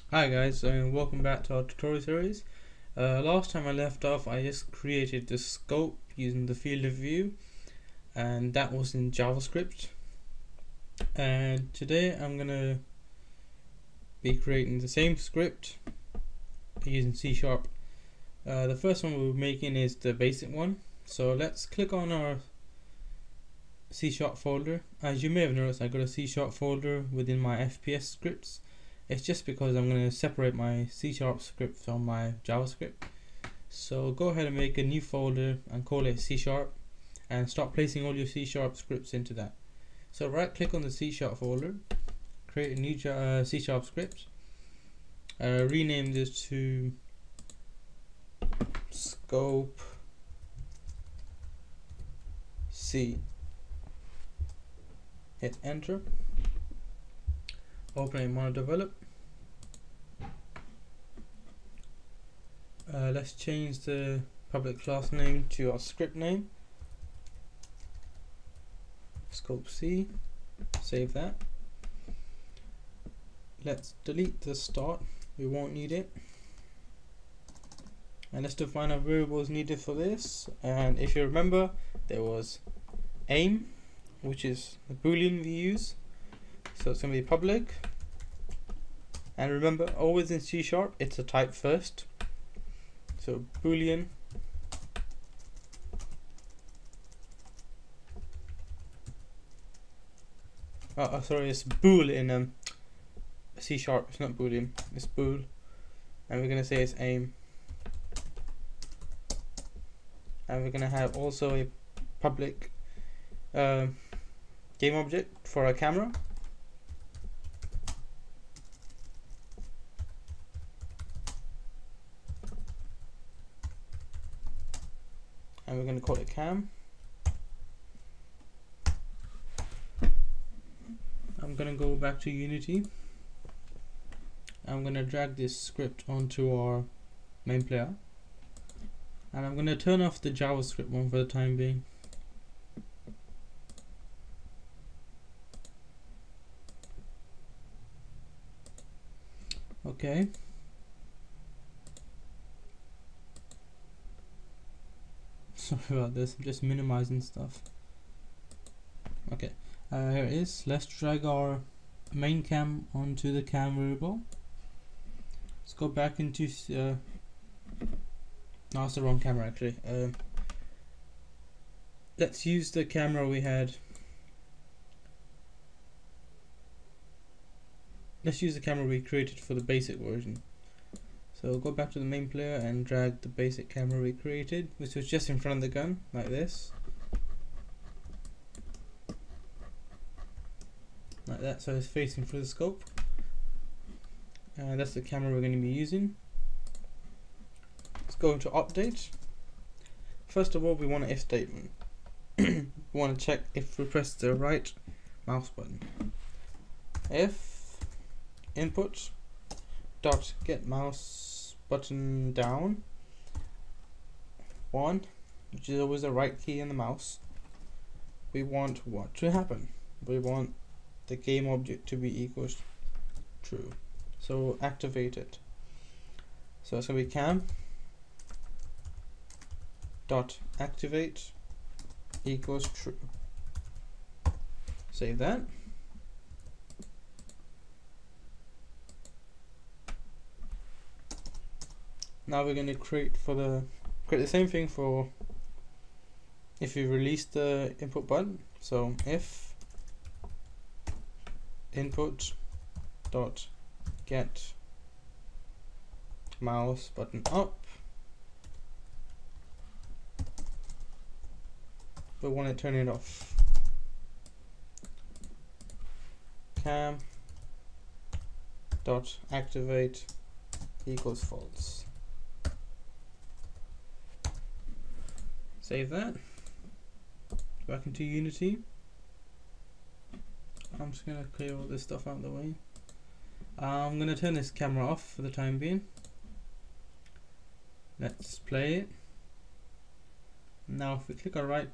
Hi guys, and welcome back to our tutorial series. Last time I left off, I just created the scope using the field of view, and that was in JavaScript. And today I'm gonna be creating the same script using C#. The first one we're making is the basic one. So let's click on our C# folder. As you may have noticed, I got a C# folder within my FPS scripts. It's just because I'm going to separate my C# script from my JavaScript. So go ahead and make a new folder and call it C# and start placing all your C# scripts into that. So right click on the C# folder, create a new C# script, rename this to scope C. Hit enter. Open it, want to develop. Let's change the public class name to our script name, scope C. Save that. Let's delete the start, we won't need it. And let's define our variables needed for this. And if you remember, there was aim, which is the boolean we use. So it's going to be public. And remember, always in C# it's a type first. So boolean sorry, it's bool in C#. It's not boolean, it's bool. And we're going to say it's aim. And we're going to have also a public game object for our camera. And we're going to call it cam. I'm going to go back to Unity. I'm going to drag this script onto our main player. And I'm going to turn off the JavaScript one for the time being. Okay. Sorry about this, I'm just minimizing stuff. Okay, here it is. Let's drag our main cam onto the cam variable. Let's go back into no, it's the wrong camera actually. Let's use the camera we had. Let's use the camera we created for the basic version. So go back to the main player and drag the basic camera we created, which was just in front of the gun, like this. Like that, so it's facing through the scope. That's the camera we're going to be using. Let's go into update. First of all, we want an if statement. We want to check if we press the right mouse button. If input dot get mouse button down 1, which is always the right key in the mouse, we want what to happen? We want the game object to be equals true. So activate it. So it's going to be cam dot activate equals true. Save that. Now we're going to create the same thing for if you release the input button. So if input dot get mouse button up, we want to turn it off. Cam dot activate equals false. Save that. Back into Unity. I'm just going to clear all this stuff out of the way. I'm going to turn this camera off for the time being. Let's play it. Now if we click our right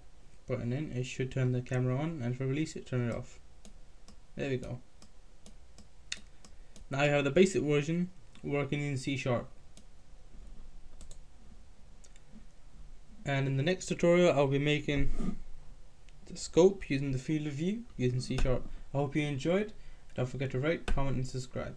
button in, it should turn the camera on, and if we release it, turn it off. There we go. Now you have the basic version working in C#. And in the next tutorial I'll be making the scope using the field of view using C#. I hope you enjoyed. Don't forget to rate, comment and subscribe.